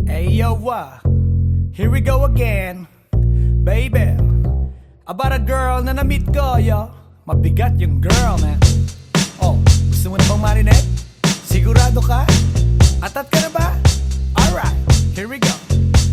Hey yo, here we go again, baby. About a girl na na-meet ko, yo. Mabigat yung girl, man. Oh, gusto mo na bang marinig? Sigurado ka? Atat ka na ba? Alright, here we go.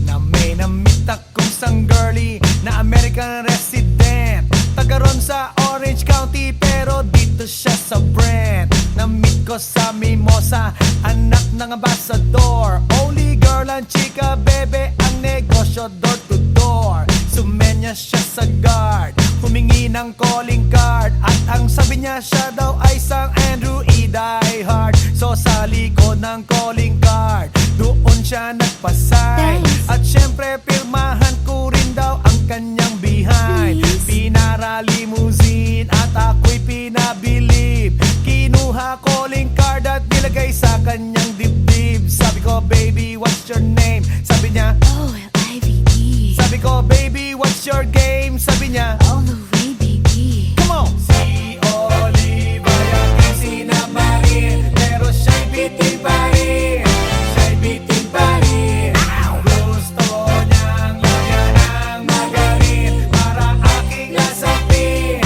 Na may na-meet akong isang girlie na American resident, taga ron sa Orange County, pero dito siya sa Brent. Na-meet ko sa Mimosa, anak ng ambassador. Only girl and chika, bebe, ang negosyo door to door. Sumenya siya sa guard, humingi ng calling card, at ang sabi niya siya daw ay isang Andrew E. Diehard. So sa likod ng calling card, doon siya nagpasay. At syempre pirmahan ko rin daw ang kanyang behind. Pinara limousine at ako'y pinabilib. Kinuha calling card at nilagay sa kanyang dibdib. Sabi ko, baby, what's your name? Sabi niya, OLIVE. sabi ko, baby, what's your game? Sabi niya, All the way, baby. come on! Si Olive ay aking sinamarin, pero siya'y bitin pa rin. Siya'y bitin pa rin. Gusto niyang lagyan ng margarin para aking lasapin,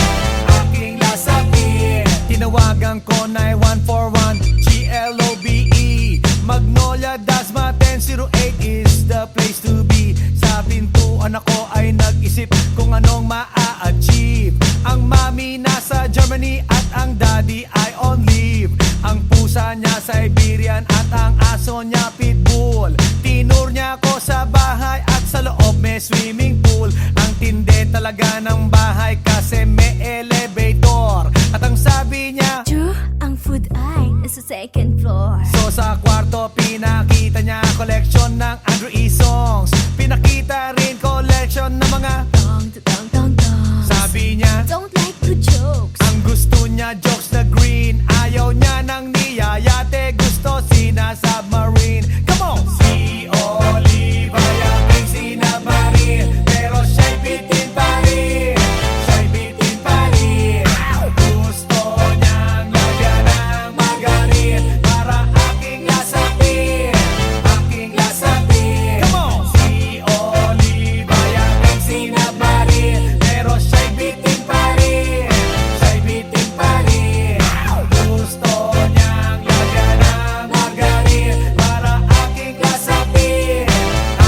aking lasapin. Tinawagan ko 9141 GLOBE Magnolia Dasma 1008 is the place to be. Sa pintuan ako ay nag-isip kung anong maa-achieve. Ang mami nasa Germany at ang daddy ay on leave. Ang pusa niya Siberian at ang aso niya Pitbull. Tinur niya ako sa bahay at sa loob may swimming pool. Ang tindi talaga ng bahay kasi may elevator. At ang sabi niya, True, ang food ay nasa second floor. so sa kwarto pinakita niya collection ng Andrew E. songs. Pinakita rin collection ng mga Dong, dong, dong, dong. sabi niya, Don't like the jokes. ang gusto niya jokes na green. Ayaw niya ng niyayate, gusto sina-submarine. Come on! Si Olive ay aking sinamarin, pero siya'y bitin pa rin. Siya'y bitin pa rin. Gusto niyang lagyan ng margarin para aking lasapin, aking lasapin. Come on! Si Olive ay aking sinamarin, pero siya'y bitin pa rin. Siya'y bitin pa rin. Gusto niyang lagyan ng margarin para aking lasapin,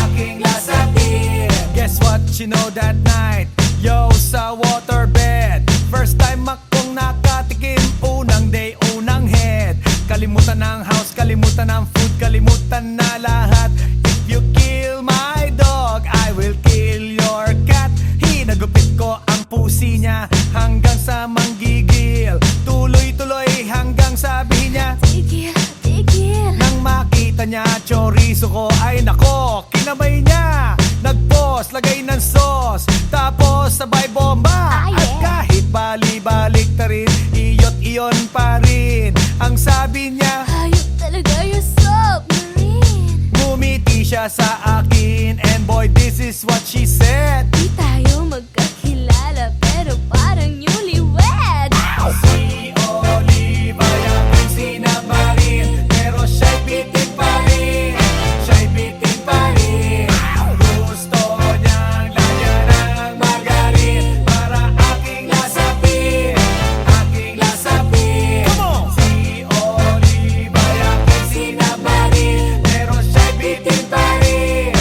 aking lasapin. Guess what you know that night? Yo, sa waterbed, first time akong nakatikim. Unang day, unang head. Kalimutan ng house, kalimutan ng food, kalimutan na lahat. If you kill my dog, I will kill your cat. Hinagupit ko ang pusi niya hanggang sa manggigil. Tuloy-tuloy hanggang sabi niya, Tigil, tigil. nang makita niya chorizo ko, ay nako, kinamay niya. Nagpos, lagay ng sauce, tapos sabay bomba. Ah, yeah. At kahit bali-balik ta rin, iyot iyon pa rin. Ang sabi niya, Hayop talaga yung submarine. ngumiti siya sa akin, and boy, this is what she said. Di tayo magkakilala pero parang newlywed. Si Olive ay aking sinamarin, pero siya'y bitin pa rin. Siya'y bitin pa rin. Gusto niyang lagyan ng margarin para aking lasapin, aking lasapin. Come on! Si Olive ay aking sinamarin, pero siya'y bitin pa rin.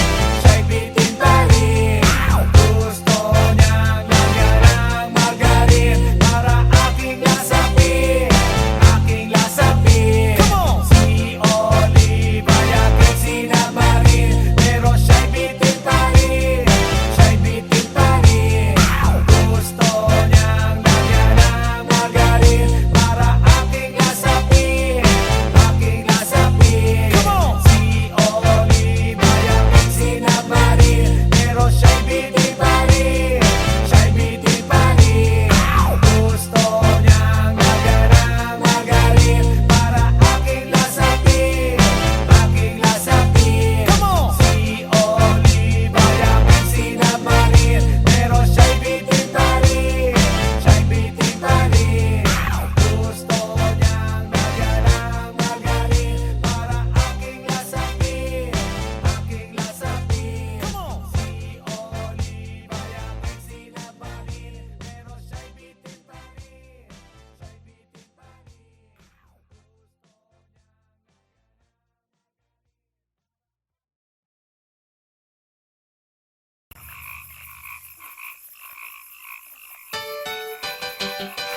Siya'y bitin pa rin. Gusto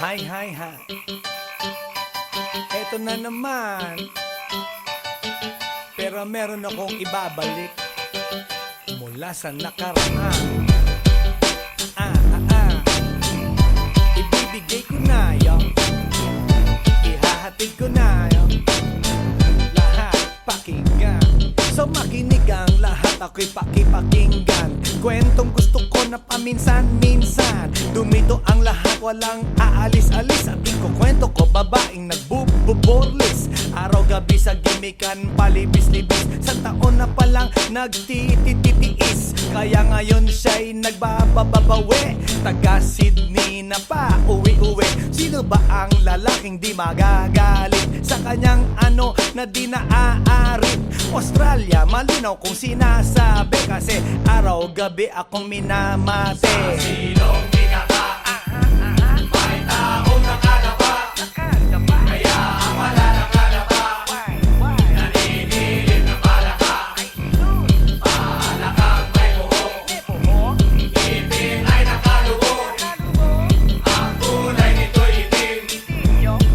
Hi, hi, hi. Eto na naman. Pero meron akong ibabalik mula sa nakaraan. Ibibigay ko na yung ihahatid ko na yung lahat pakinggan. So makinig ang lahat, ako'y pakipakinggan. Kwentong gusto ko na paminsan-minsan. Dumito ang lahat, walang aalis-alis. At ikukwento ko, babaeng nagbububorlis. Araw-gabi sa gimikan, palibis-libis. Sa taon na palang nagtititiis. Kaya ngayon siya'y nagbababawi. Taga Sydney na pa, uwi-uwi. Sino ba ang lalaking di magagalit sa kanyang ano na di naaarit? Australia, malinaw kung sinasabi. Kasi araw-gabi akong minamate. Sa silong binaka, may taong nakalapa. Kaya ang malalakalapa, naninilig na palaka. Palakang may buhok, ngipin ay nakalubog. Ang kulay nito'y itim,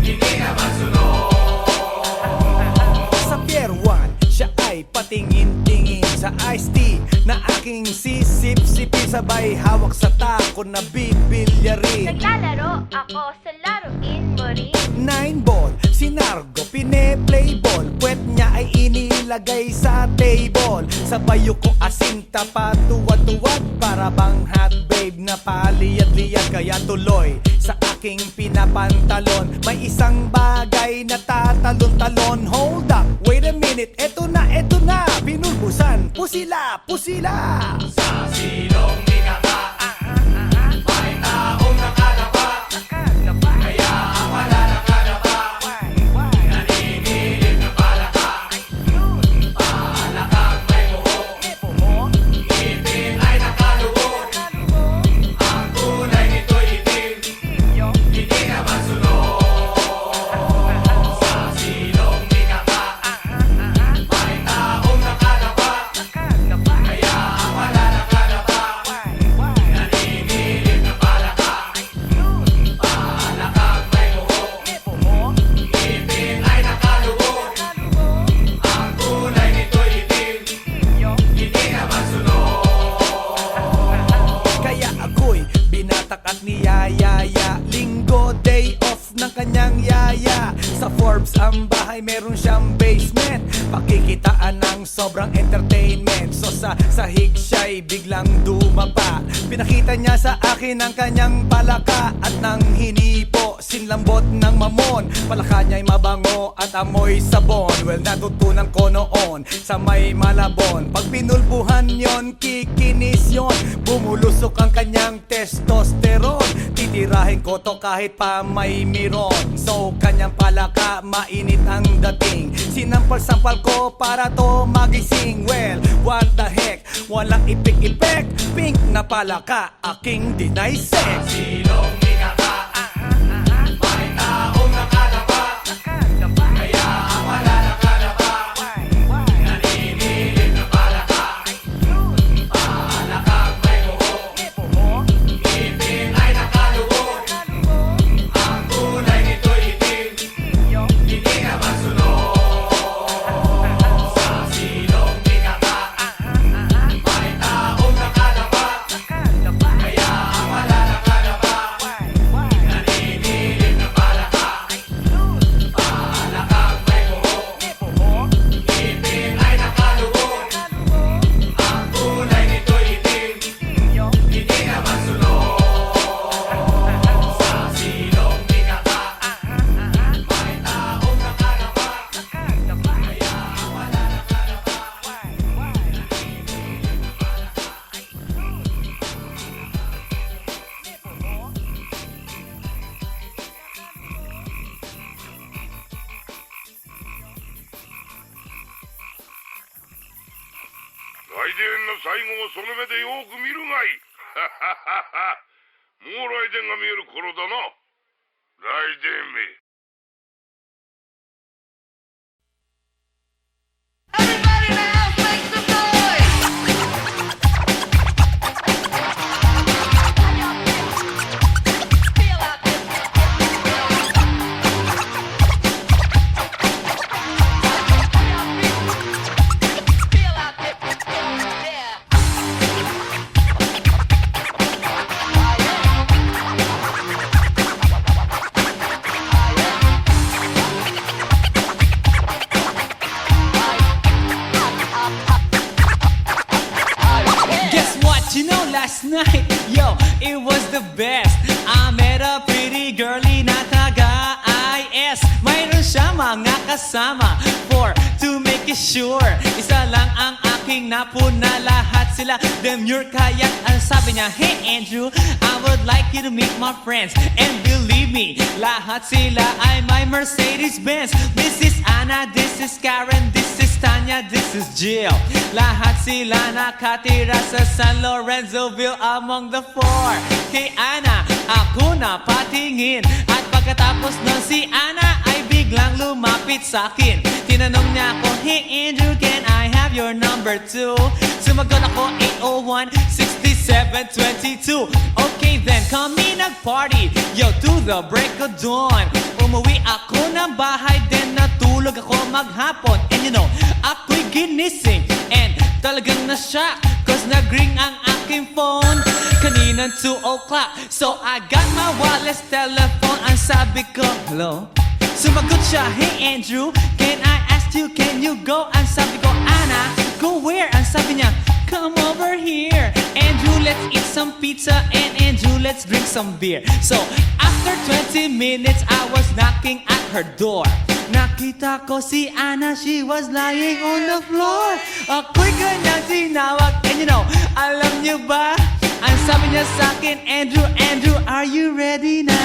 hindi naman sunog. Sa Pier 1, siya ay patingin-tingin sa iced tea na aking sisip-sipin. Sabay hawak sa tako na bibilyarin. Naglalaro ako sa laruin mo rin. 9-ball, si Nargo pine-play ball. Puwet niya ay inilagay sa table. Sa bayo ko asin tapat, tuwad-tuwad. Para bang hot babe na paliyad-liyad. Kaya tuloy sa aking pinapantalon may isang bagay na tatalon-talon. Hold up, wait a minute, eto na, pinulbusan, pusila, pusila. Sa silong binaka, may taong nakalapa. Kaya ang malalakalapa, naninilig na palaka. Palakang may buhok, ngipin ay nakalubog. Ang kulay nito'y itim, hindi naman sunog. Sa silong binaka, may taong nakalapa. Kaya ang malalakalapa, naninilig na palaka. Palakang may buhok, ngipin ay nakalubog. Ang kulay nito'y itim, hindi naman sunog. Kaya ako'y binatak at niyayaya. Linggo, day off ng kanyang yaya. Sa Forbes ang bahay, meron siyang basement. Pakikitaan ng sobrang entertainment. So sa sahig siya'y biglang dumapa. Pinakita niya sa akin ang kanyang palaka. At nang hinipo, sinlambot ng mamon. Palaka niya'y mabango at amoy sabon. Well, natutunan ko noon sa may Malabon. Pag pinulbuhan yon, kikinis yon. Bumulusok ang kanyang testosterone. Titirahin ko to kahit pa may miron. So kanyang palaka, mainit ang dating. Sinampal-sampal ko para to magising. Well, what the heck, walang ipik-ipek. Pink na palaka, aking deny sex. Silong binaka, may taong nakalapa. Kaya ang malalakalapa, naninilig na palaka. Palakang may buhok, ngipin ay nakalubog. Ang kulay nito'y itim, hindi naman sunog. Sa silong binaka, may taong nakalapa. Kaya ang malalakalapa, naninilig na palaka. Palakang may buhok, ngipin ay nakalubog. Ang kulay nito'y itim, hindi naman sunog. Sa silong binaka, may taong nakalapa. Kaya ang malalakalapa,来電の最後をその目でよく見るがいい。もう来電が見える頃だな。来電め。Everybody in the house make some noise! Feel out this. Guess what? You know, last night, yo, it was the best. I met a pretty girlie na taga-IS. Mayroon siya mga kasama to make it sure. Isa lang ang aking napuna, lahat sila demure. Kaya't ang sabi niya, hey Andrew, I would like you to meet my friends. And believe me, lahat sila ay my Mercedes-Benz. This is Anna, this is Karen, this is Tanya, this is Jill. Lahat sila nakatira sa San Lorenzoville among the four. Kay Anna, ako na patingin. At pagkatapos ng si Anna ay biglang lumapit sa akin. Tinanong niya ako, hey Andrew, can I have your number too? Sumagot ako, 801-6722. Okay then, kami nag-party, yo, to the break of dawn. Umuwi ako ng bahay, then natulog ako maghapon. And you know, ako'y ginising and talagang na-shock, cause nag-ring ang aking phone kaninang 2 o'clock. So I got my wireless telephone. Ang sabi ko, hello? Sumagot siya, hey Andrew, can I ask you, can you go? Ang sabi ko, Anna, go where? Ang sabi niya, come over here. Andrew, let's eat some pizza, and Andrew, let's drink some beer. So after 20 minutes, I was knocking at her door. Nakita ko si Anna, she was lying on the floor. Ako'y kanyang tinawag, and you know, alam niyo ba? Ang sabi niya sa akin, Andrew, Andrew, are you ready na?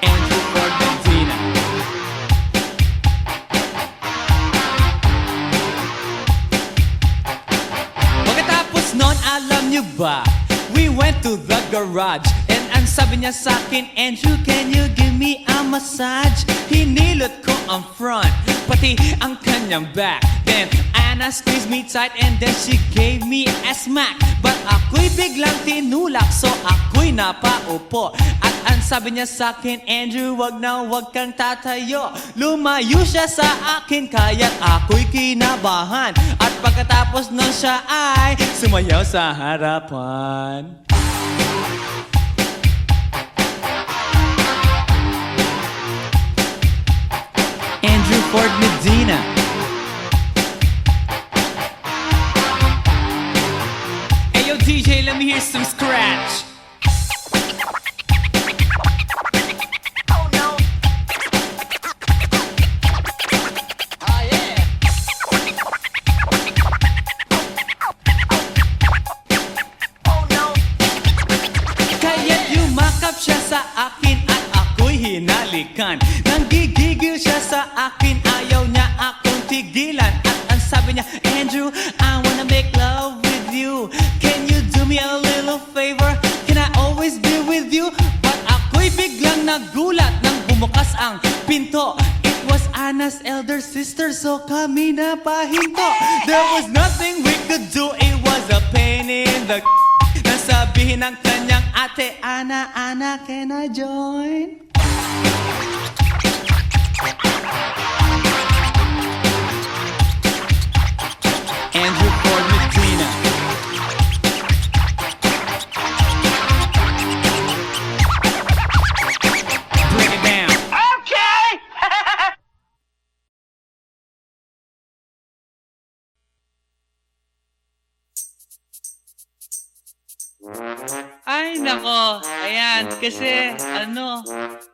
Andrew Ford Medina. Pagkatapos nun, alam niyo ba? We went to the garage, and ang sabi niya sa akin, Andrew, can you give me a massage? Hinilot ko ang front, pati ang kanyang back. Then Anna squeezed me tight, and then she gave me a smack. But ako'y biglang tinulak, so ako'y napaupo. At ang sabi niya sa akin, Andrew, wag na wag kang tatayo. Lumayo siya sa akin, kaya't ako'y kinabahan. At pagkatapos nun siya ay sumayaw sa harapan. Andrew Ford Medina. Hey yo DJ, let me hear some scratch. Oh no. Oh yeah. Oh no. Kaya't yumakap siya sa akin at ako'y hinalikan. Nanggigigil siya sa akin, ayaw niya akong tigilan. At ang sabi niya, Andrew, I wanna make love with you. Can you do me a little favor? Can I always be with you? But ako'y biglang nagulat nang bumukas ang pinto. It was Anna's elder sister, so kami na pahinto. There was nothing we could do, it was a pain in the nasabihin ng kanyang ate, Anna, Anna, can I join? Andrew Ford Medina. Bring it down. Okay! Ay, nako. Ayan, kasi,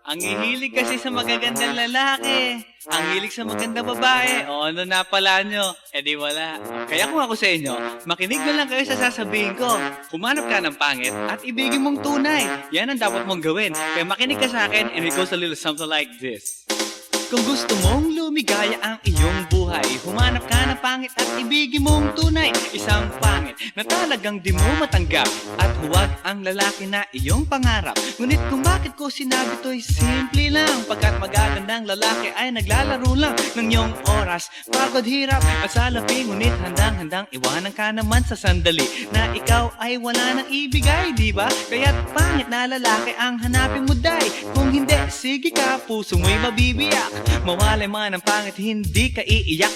ang hihilig kasi sa magagandang lalaki. Ang hilig sa magandang babae. O, ano na pala nyo? Eh di wala. Kaya kung ako sa inyo, makinig na lang kayo sa sasabihin ko. Humanap ka ng pangit at ibigin mong tunay. Yan ang dapat mong gawin. Kaya makinig ka sa akin and it goes a little something like this. Kung gusto mong lumigaya ang iyong buhay, humanap ka ng pangit at ibigin mong tunay. Isang pangit na talagang di mo matanggap, at huwag ang lalaki na iyong pangarap. Ngunit kung bakit ko sinabi to'y simple lang, pagkat magagandang lalaki ay naglalaro lang ng iyong oras, pagod, hirap at salapi. Ngunit handang-handang iwanan ka naman sa sandali na ikaw ay wala nang ibigay, di ba? Kaya't pangit na lalaki ang hanapin mo, day. Kung hindi, sige ka, puso mo'y mabibiyak. Mawalay man ang pangit, hindi ka iiyak.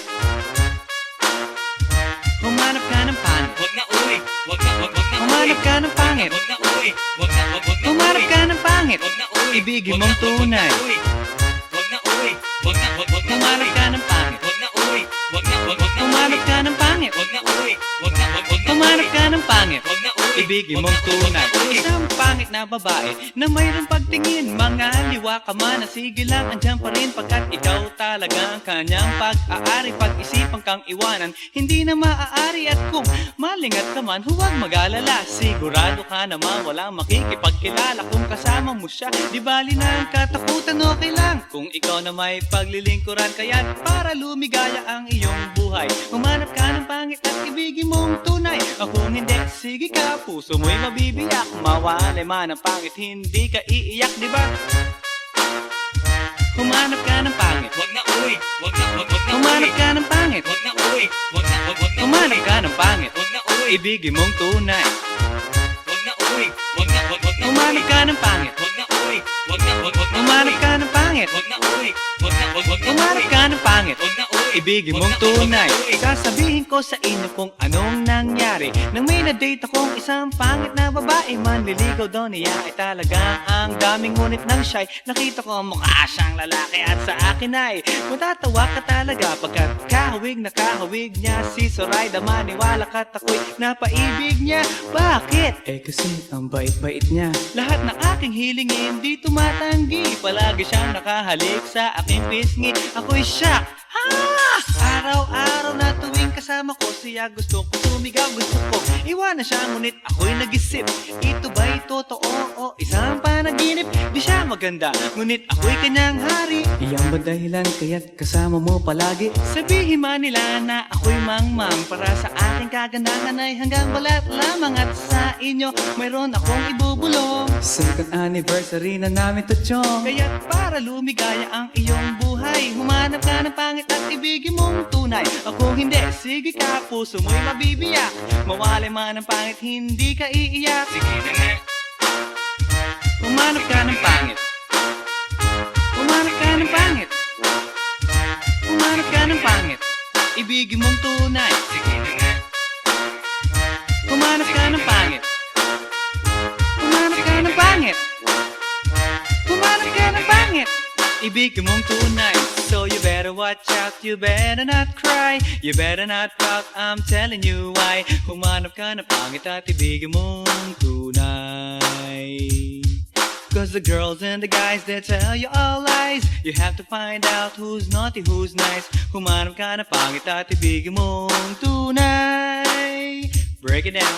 Humanap ka ng pangit. Wag na uwi. Wag na Humanap ka ng pangit. Wag na uwi. Wag na Humanap ka ng pangit. Wag na uwi. Ibigin mong tunay. Wag na uwi. Wag na pangit, Wag na uy. ibigin Wag mong na, wag tunay. na, uy. Isang pangit na babae na mayroong pagtingin. Mga liwa ka man, sige lang, andyan pa rin pagkat ikaw talaga ang kanyang pag-aari. Pag-isipan kang iwanan, hindi na maaari. At kung malingat ka man, huwag mag-alala. Sigurado ka naman walang makikipagkilala kung kasama mo siya. Di bali na ang katakutan, okay lang kung ikaw na may paglilingkuran. Kaya para lumigaya ang iyong buhay, humanap ka ng pangit at ibigin mong tunay. Kung hindi, sige ka, puso mo'y mabibiyak. Mawalay man ang pangit, hindi ka iiyak, di ba? Humanap ka ng pangit, Wag na uy. Wag na, wag na, humanap uy. ka ng pangit, Wag na uy. Wag na, wag na, humanap uy. ka ng pangit, Wag na uy. ibigin mong tunay. Wag na uy. Wag na, wag na, Humanap uy. ka ng pangit, Wag na uy. Wag na, wag na, humanap uy. ka ng pangit, Wag na uy. Wag na, wag na, humanap uy. ka ng pangit, Wag na uy. ibigin Wag mong na, wag na, tunay. uy. Sasabihin ko sa inyo kung anong nangyari nang may na-date akong isang pangit na babae. Manliligaw daw niya ay talaga ang daming, ngunit nang shy nakita ko mukha siyang lalaki. At sa akin ay matatawa ka talaga pagkat kahawig na kahawig niya si Zoraida. Maniwala ka't ako'y napaibig niya. Bakit? Eh kasi ang bait-bait niya. Lahat ng aking hilingin di tumatanggi. Palagi siyang nakahalik sa aking pisngi. Ako'y shock. Araw-araw na tuwing kasama ko siya, gusto ko sumigaw, gusto ko iwanan siya, ngunit ako'y nag-isip, ito ba'y totoo o isang panaginip? Di siya maganda, ngunit ako'y kanyang hari. Iyan ba dahilan kaya't kasama mo palagi? Sabihin man nila na ako'y mangmang, para sa aking kagandahan ay hanggang balat lamang. At sa inyo mayroon akong ibubulong. Second anniversary na namin to, chong. Kaya't para lumigaya ang iyong buhay, humanap ka ng pangit at ibigin mong tunay. Kung hindi, sige ka, puso mo'y mabibiyak. Mawalay man ang pangit, hindi ka iiyak. Sige na nga. Humanap ka ng pangit, humanap ka ng pangit, humanap ka ng pangit, ibigin mong tunay. Sige na nga. Humanap ka ng pangit, humanap ka ng pangit, humanap ka ng pangit, ibigin mong tunay. So you better watch out, you better not cry, you better not pout, I'm telling you why. Humanap ka ng pangit at ibigin mong tunay. Cause the girls and the guys, they tell you all lies. You have to find out who's naughty, who's nice. Humanap ka ng pangit at ibigin mong tunay. Break it down.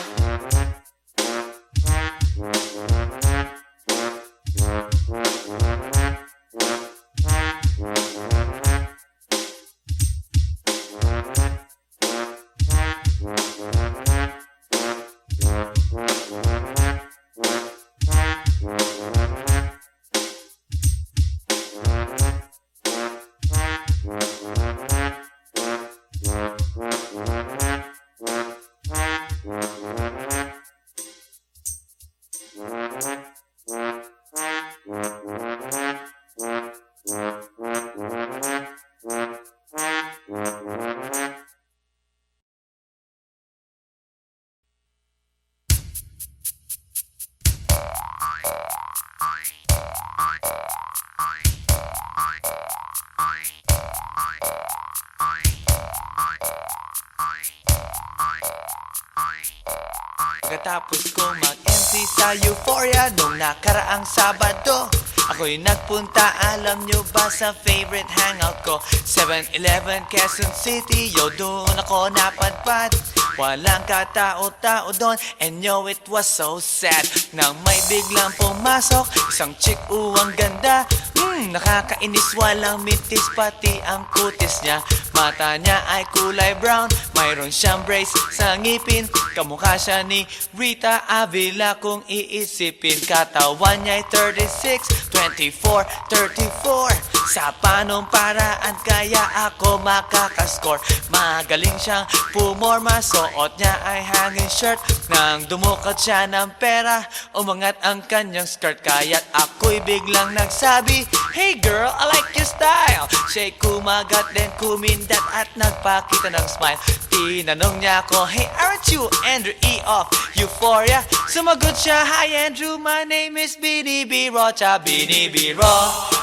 Pagkatapos ko mag-MC sa Euphoria nung nakaraang Sabado, ako'y nagpunta, alam nyo ba, sa favorite hangout ko, 7-Eleven, Quezon City. Yo, doon ako napadpad, walang katao-tao doon, and yo, it was so sad nang may biglang pumasok isang chick, ang ganda. Nakakainis, walang mintis, pati ang kutis niya. Mata niya ay kulay brown, mayroon siyang brace sa ngipin. Kamukha siya ni Rita Avila kung iisipin. Katawan niya ay 36, 24, 34. Sa panong paraan kaya ako makakascore? Magaling siyang pumorma, suot niya ay hanging shirt. Nang dumukat siya ng pera, umangat ang kanyang skirt. Kaya't ako'y biglang nagsabi, hey girl, I like your style. Siya'y kumagat, then kumindat at nagpakita ng smile. Tinanong niya ako, hey, aren't you Andrew E. of Euphoria? Sumagot siya, hi Andrew, my name is Bini Biro. Cha Bini Biro,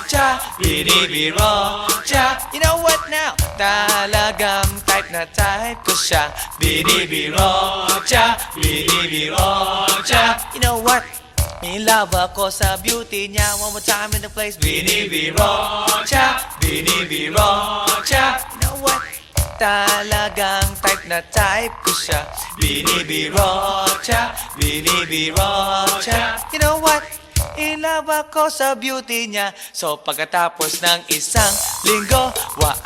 cha, binibiro cha. You know what now? Talagang type na type ko siya. Binibiro cha, binibiro cha. You know what? In love ako sa beauty niya. One more time in the place. Binibiro cha, binibiro cha. You know what? Talagang type na type ko siya. Binibiro cha, binibiro cha. You know what? In love ako sa beauty niya. So pagkatapos ng isang linggo,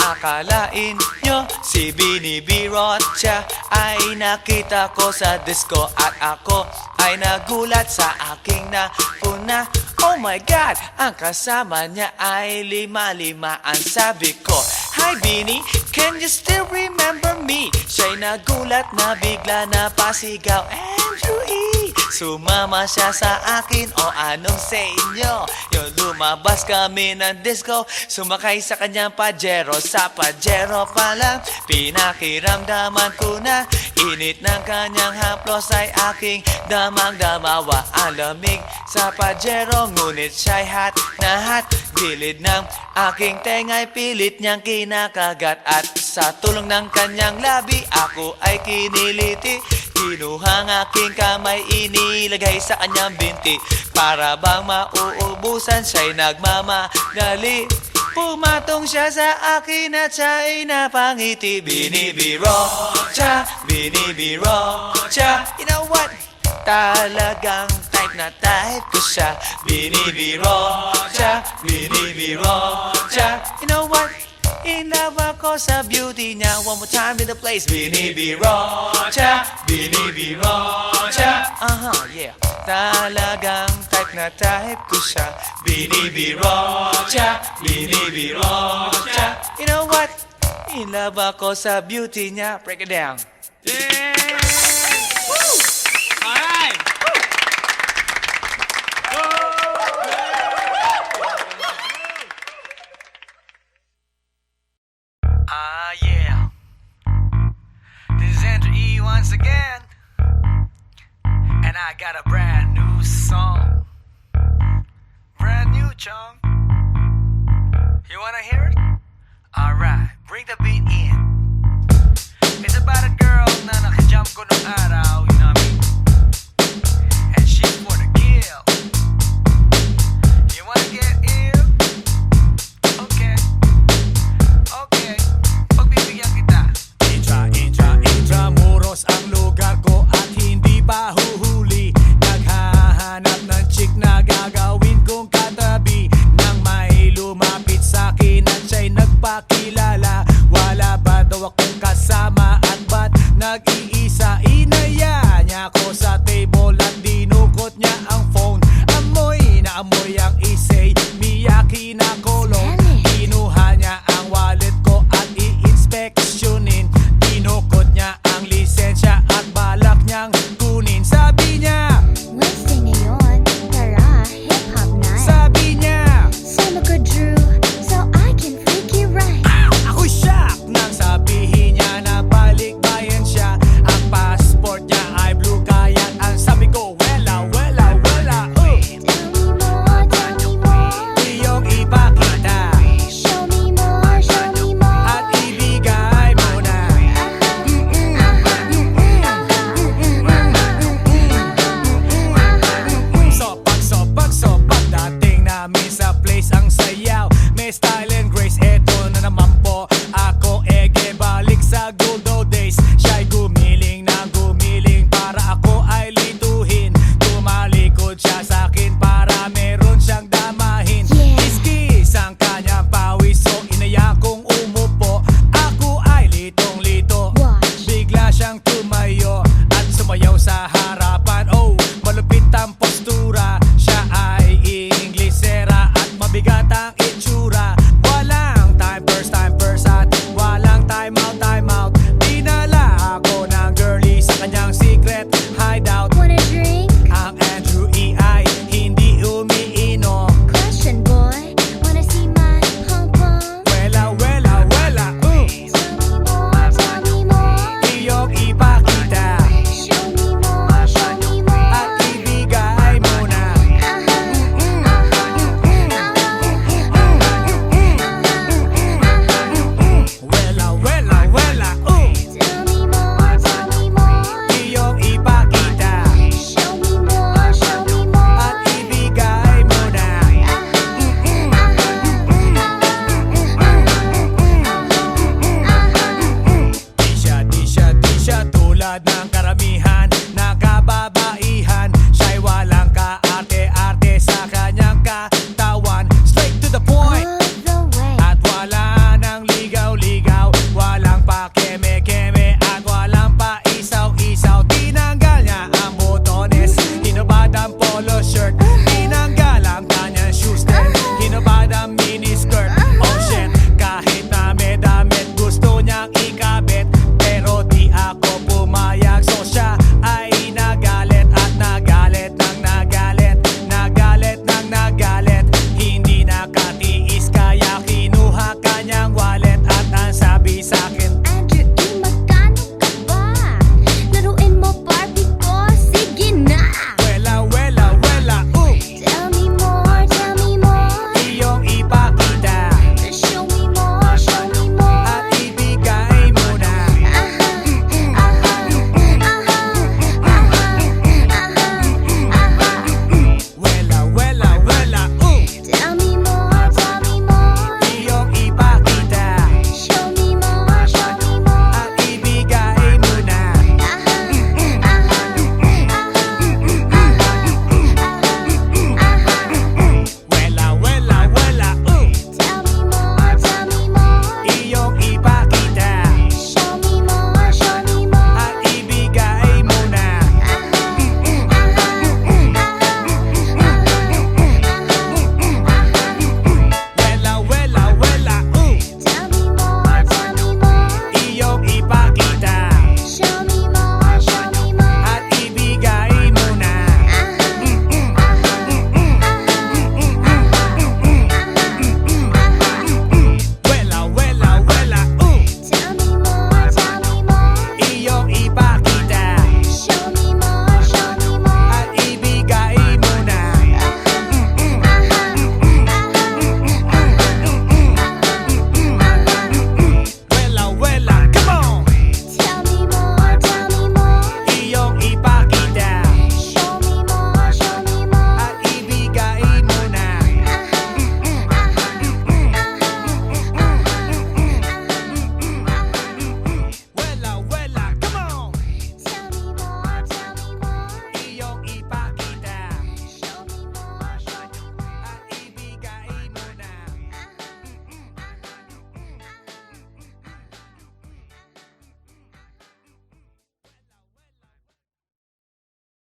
akalain nyo si Binibiro siya ay nakita ko sa disco. At ako ay nagulat sa aking napuna. Oh my God! Ang kasama niya ay lima-limaan. Sabi ko, hi Bini, can you still remember me? Siya'y nagulat na bigla na pasigaw, Andrew E. Sumama siya sa akin o anong sa inyo? Yung lumabas kami ng disco, sumakay sa kanyang Pajero. Sa Pajero pa lang, pinakiramdaman ko na init ng kanyang haplos ay aking damang-damawa. Ang lamig sa Pajero, ngunit siya'y hot na hot. Gilid ng aking tenga'y pilit niyang kinakagat. At sa tulong ng kanyang labi, ako ay kiniliti. Kinuha ang aking kamay, inilagay sa kanyang binti. Para bang mauubusan, siya'y nagmamadali. Pumatong siya sa akin at siya'y napangiti. Binibiro cha, binibiro cha. You know what? Talagang type na type ko siya. Binibiro cha, binibiro cha. You know what? In love ako sa beauty niya. One more time in the place. Binibiro cha, binibiro cha. Yeah. Talagang type na type ko siya. Binibiro cha, binibiro cha. You know what? In love ako sa beauty niya. Break it down. Alright! Yeah. This is Andrew E once again. And I got a brand new song. Brand new, chong. You wanna hear it? Alright, bring the beat in. It's about a girl na nakajump ko nung araw, you know what I mean? And she's for the kill. You wanna get ill? Okay. Okay. Pagbibigyan kita. Intramuros ang lugar ko at hindi pa huhuli. Naghahanap ng chick na gagawin kong katabi. Nang may lumapit sa'kin at siya'y nagpakilala. Wala ba daw akong kasama at ba't nag-iisa? Inaya niya ako sa table at dinukot niya ang phone. Amoy na amoy ang isay, Miyaki na kolong. Kinuha niya ang wallet ko at i-inspeksyonin. Dinukot niya ang lisensya at balak niyang kunin. Sabi niya, Wednesday ngayon, tara, hip-hop night. sabi niya, Sama ko, Drew, so I can freak you right. ako shock nang sabihin niya na balikbayan siya. Ang passport niya ay blue, kaya ang sabi ko, wala, wala, wala. Tell me more, Iyong ipakita show me more, show me more. at ibigay mo na. Sopak, sopak, sopak, dating namin sa place ang sayaw. May style